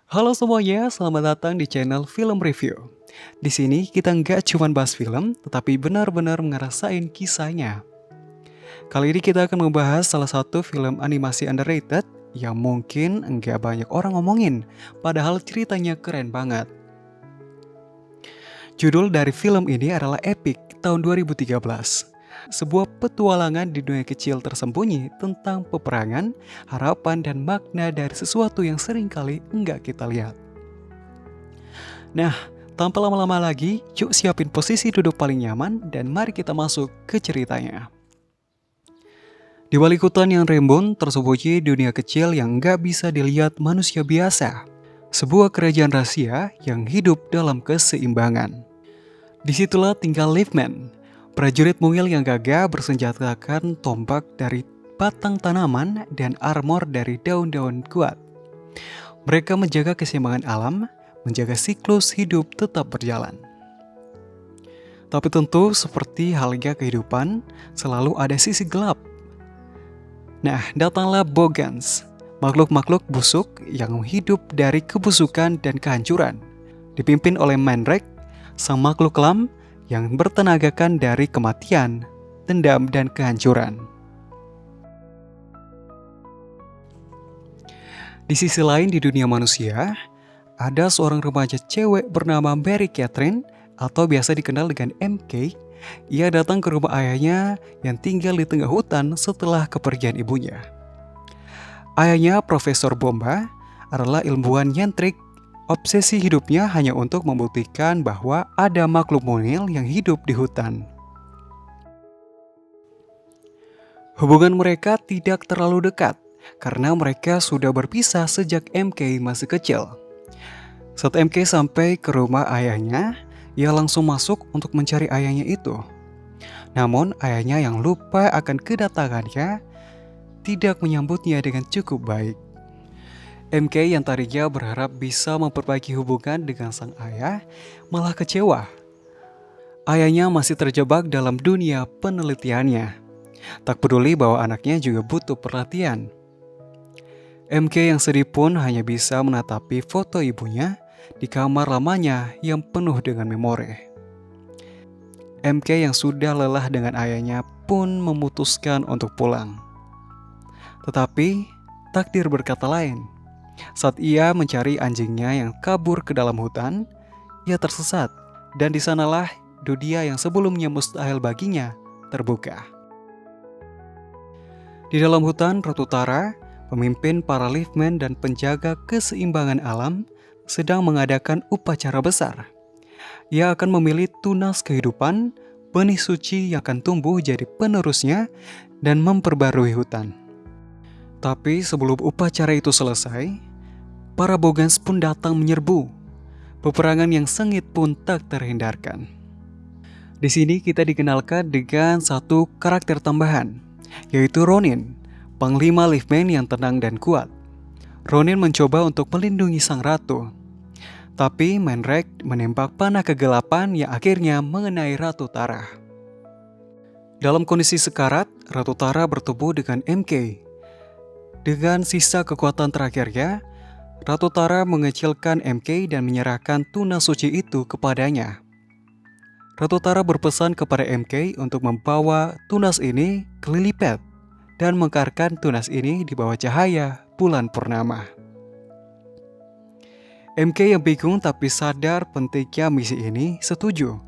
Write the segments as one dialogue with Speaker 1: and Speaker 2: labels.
Speaker 1: Halo semuanya, selamat datang di channel Film Review. Di sini kita nggak cuma bahas film, tetapi benar-benar ngerasain kisahnya. Kali ini kita akan membahas salah satu film animasi underrated yang mungkin nggak banyak orang ngomongin, padahal ceritanya keren banget. Judul dari film ini adalah Epic tahun 2013. Sebuah petualangan di dunia kecil tersembunyi tentang peperangan, harapan, dan makna dari sesuatu yang seringkali enggak kita lihat. Nah, tanpa lama-lama lagi, yuk siapin posisi duduk paling nyaman dan mari kita masuk ke ceritanya. Di balik hutan yang rimbun tersembunyi dunia kecil yang nggak bisa dilihat manusia biasa. Sebuah kerajaan rahasia yang hidup dalam keseimbangan. Disitulah tinggal Leafman, prajurit mungil yang gagah bersenjatakan tombak dari batang tanaman dan armor dari daun-daun kuat. Mereka menjaga keseimbangan alam, menjaga siklus hidup tetap berjalan. Tapi tentu seperti halnya kehidupan, selalu ada sisi gelap. Nah, datanglah Bogans, makhluk-makhluk busuk yang hidup dari kebusukan dan kehancuran, dipimpin oleh Mandrake, sang makhluk kelam yang bertenagakan dari kematian, dendam, dan kehancuran. Di sisi lain di dunia manusia, ada seorang remaja cewek bernama Mary Catherine atau biasa dikenal dengan MK. Ia datang ke rumah ayahnya yang tinggal di tengah hutan setelah kepergian ibunya. Ayahnya, Profesor Bomba, adalah ilmuwan nyentrik. Obsesi hidupnya hanya untuk membuktikan bahwa ada makhluk mungil yang hidup di hutan. Hubungan mereka tidak terlalu dekat karena mereka sudah berpisah sejak MK masih kecil. Saat MK sampai ke rumah ayahnya, ia langsung masuk untuk mencari ayahnya itu. Namun ayahnya yang lupa akan kedatangannya tidak menyambutnya dengan cukup baik. MK yang tadinya berharap bisa memperbaiki hubungan dengan sang ayah malah kecewa. Ayahnya masih terjebak dalam dunia penelitiannya. Tak peduli bahwa anaknya juga butuh perhatian. MK yang sedih pun hanya bisa menatapi foto ibunya di kamar lamanya yang penuh dengan memori. MK yang sudah lelah dengan ayahnya pun memutuskan untuk pulang. Tetapi takdir berkata lain. Saat ia mencari anjingnya yang kabur ke dalam hutan, ia tersesat dan di sanalah dunia yang sebelumnya mustahil baginya terbuka. Di dalam hutan, Ratu Tara, pemimpin para Leafman dan penjaga keseimbangan alam, sedang mengadakan upacara besar. Ia akan memilih tunas kehidupan, benih suci yang akan tumbuh jadi penerusnya dan memperbarui hutan. Tapi sebelum upacara itu selesai, para Bogans pun datang menyerbu. Peperangan yang sengit pun tak terhindarkan. Di sini kita dikenalkan dengan satu karakter tambahan, yaitu Ronin, panglima Leafman yang tenang dan kuat. Ronin mencoba untuk melindungi sang ratu. Tapi Mandrake menembak panah kegelapan yang akhirnya mengenai Ratu Tara. Dalam kondisi sekarat, Ratu Tara bertemu dengan MK. Dengan sisa kekuatan terakhirnya, Ratu Tara mengecilkan MK dan menyerahkan tunas suci itu kepadanya. Ratu Tara berpesan kepada MK untuk membawa tunas ini ke Lilliput dan mengekarkan tunas ini di bawah cahaya bulan purnama. MK yang bingung tapi sadar pentingnya misi ini setuju.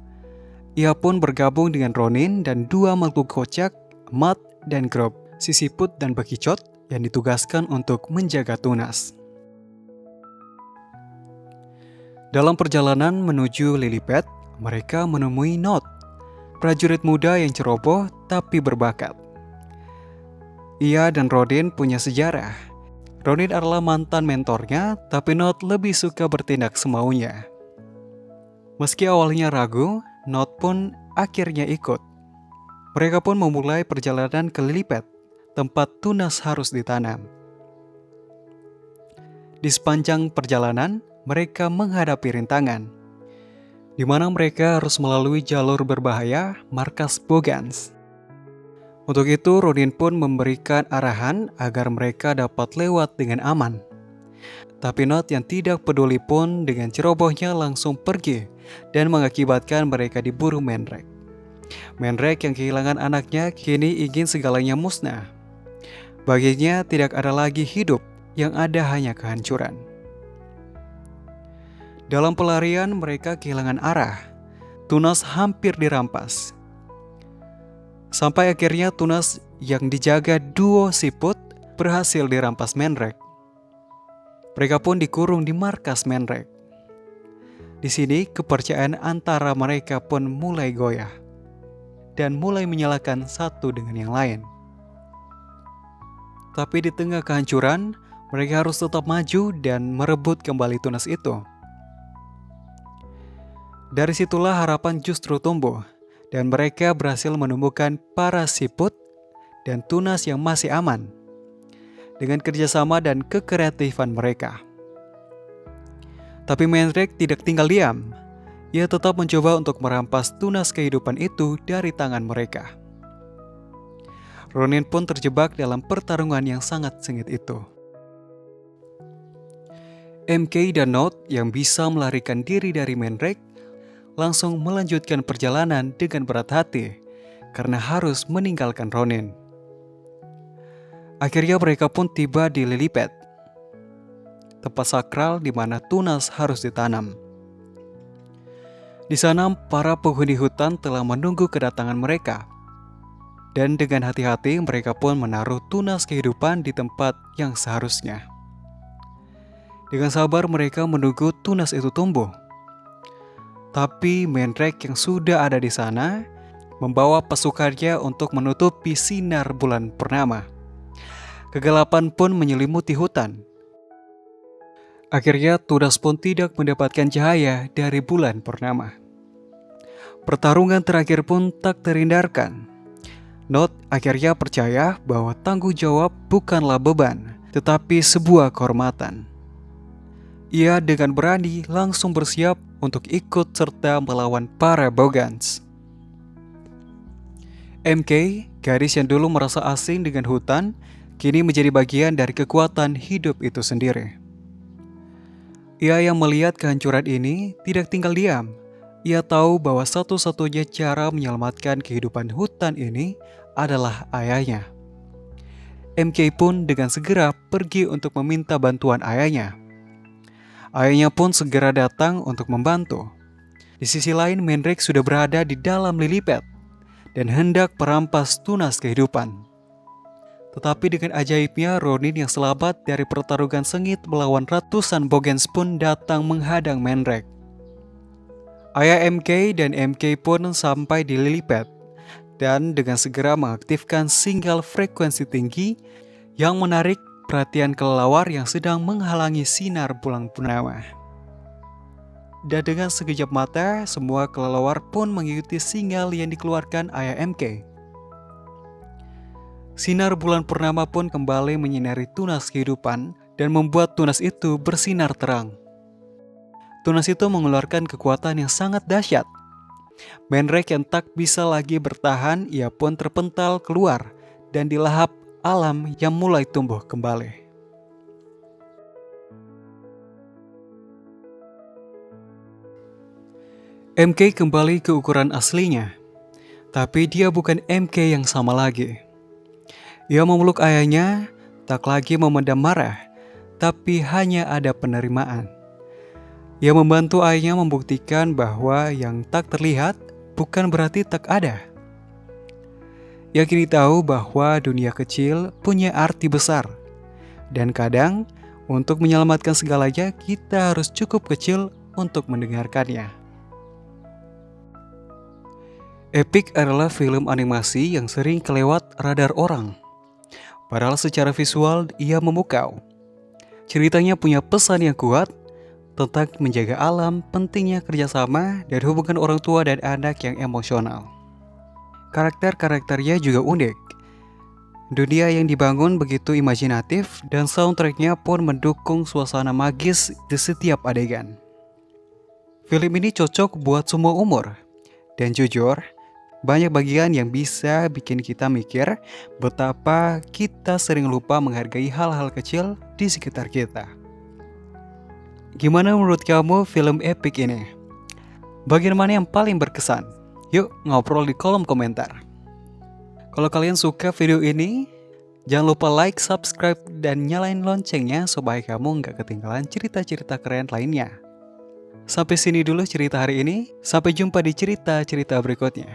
Speaker 1: Ia pun bergabung dengan Ronin dan dua makhluk kocak, Matt dan Grob, Sisiput dan Bekicot yang ditugaskan untuk menjaga tunas. Dalam perjalanan menuju Lilliput, mereka menemui Nod, prajurit muda yang ceroboh tapi berbakat. Ia dan Rodin punya sejarah. Ronin adalah mantan mentornya, tapi Nod lebih suka bertindak semaunya. Meski awalnya ragu, Nod pun akhirnya ikut. Mereka pun memulai perjalanan ke Lilliput, tempat tunas harus ditanam. Di sepanjang perjalanan, mereka menghadapi rintangan, di mana mereka harus melalui jalur berbahaya markas Bogans. Untuk itu, Ronin pun memberikan arahan agar mereka dapat lewat dengan aman. Tapi Not yang tidak peduli pun dengan cerobohnya langsung pergi dan mengakibatkan mereka diburu Mandrake. Mandrake yang kehilangan anaknya kini ingin segalanya musnah. Baginya tidak ada lagi hidup, yang ada hanya kehancuran. Dalam pelarian mereka kehilangan arah. Tunas hampir dirampas. Sampai akhirnya Tunas yang dijaga duo siput berhasil dirampas Mandrake. Mereka pun dikurung di markas Mandrake. Di sini kepercayaan antara mereka pun mulai goyah dan mulai menyalahkan satu dengan yang lain. Tapi di tengah kehancuran, mereka harus tetap maju dan merebut kembali Tunas itu. Dari situlah harapan justru tumbuh, dan mereka berhasil menemukan para siput dan Tunas yang masih aman dengan kerjasama dan kekreatifan mereka. Tapi Mandrake tidak tinggal diam. Ia tetap mencoba untuk merampas Tunas kehidupan itu dari tangan mereka. Ronin pun terjebak dalam pertarungan yang sangat sengit itu. MK dan Not yang bisa melarikan diri dari Mandrake langsung melanjutkan perjalanan dengan berat hati karena harus meninggalkan Ronin. Akhirnya mereka pun tiba di Lilliput, tempat sakral di mana Tunas harus ditanam. Di sana para penghuni hutan telah menunggu kedatangan mereka. Dan dengan hati-hati mereka pun menaruh Tunas kehidupan di tempat yang seharusnya. Dengan sabar mereka menunggu Tunas itu tumbuh. Tapi Mandrake yang sudah ada di sana membawa pasukannya untuk menutupi sinar bulan purnama. Kegelapan pun menyelimuti hutan. Akhirnya Tunas pun tidak mendapatkan cahaya dari bulan purnama. Pertarungan terakhir pun tak terhindarkan. Not akhirnya percaya bahwa tanggung jawab bukanlah beban, tetapi sebuah kehormatan. Ia dengan berani langsung bersiap untuk ikut serta melawan para Bogans. MK, gadis yang dulu merasa asing dengan hutan, kini menjadi bagian dari kekuatan hidup itu sendiri. Ia yang melihat kehancuran ini tidak tinggal diam. Ia tahu bahwa satu-satunya cara menyelamatkan kehidupan hutan ini adalah ayahnya. MK pun dengan segera pergi untuk meminta bantuan ayahnya. Ayahnya pun segera datang untuk membantu. Di sisi lain Mandrake sudah berada di dalam Lilliput dan hendak merampas Tunas kehidupan. Tetapi dengan ajaibnya Ronin yang selamat dari pertarungan sengit melawan ratusan Bogans pun datang menghadang Mandrake. Ayah MK dan MK pun sampai di Lilliput dan dengan segera mengaktifkan sinyal frekuensi tinggi yang menarik perhatian kelelawar yang sedang menghalangi sinar bulan purnama. Dan dengan sekejap mata, semua kelelawar pun mengikuti sinyal yang dikeluarkan ayah MK. Sinar bulan purnama pun kembali menyinari Tunas kehidupan dan membuat Tunas itu bersinar terang. Tunas itu mengeluarkan kekuatan yang sangat dahsyat. Mandrake yang tak bisa lagi bertahan, ia pun terpental keluar dan dilahap alam yang mulai tumbuh kembali. MK kembali ke ukuran aslinya, tapi dia bukan MK yang sama lagi. Ia memeluk ayahnya, tak lagi memendam marah, tapi hanya ada penerimaan. Ia membantu ayahnya membuktikan bahwa yang tak terlihat bukan berarti tak ada. Ia kini tahu bahwa dunia kecil punya arti besar. Dan kadang, untuk menyelamatkan segalanya, kita harus cukup kecil untuk mendengarkannya. Epic adalah film animasi yang sering kelewat radar orang. Padahal secara visual, ia memukau. Ceritanya punya pesan yang kuat tentang menjaga alam, pentingnya kerjasama, dan hubungan orang tua dan anak yang emosional. Karakter-karakternya juga unik. Dunia yang dibangun begitu imajinatif dan soundtracknya pun mendukung suasana magis di setiap adegan. Film ini cocok buat semua umur. Dan jujur, banyak bagian yang bisa bikin kita mikir betapa kita sering lupa menghargai hal-hal kecil di sekitar kita. Gimana menurut kamu film epic ini? Bagian mana yang paling berkesan? Yuk ngobrol di kolom komentar. Kalau kalian suka video ini, jangan lupa like, subscribe, dan nyalain loncengnya supaya kamu nggak ketinggalan cerita-cerita keren lainnya. Sampai sini dulu cerita hari ini, sampai jumpa di cerita-cerita berikutnya.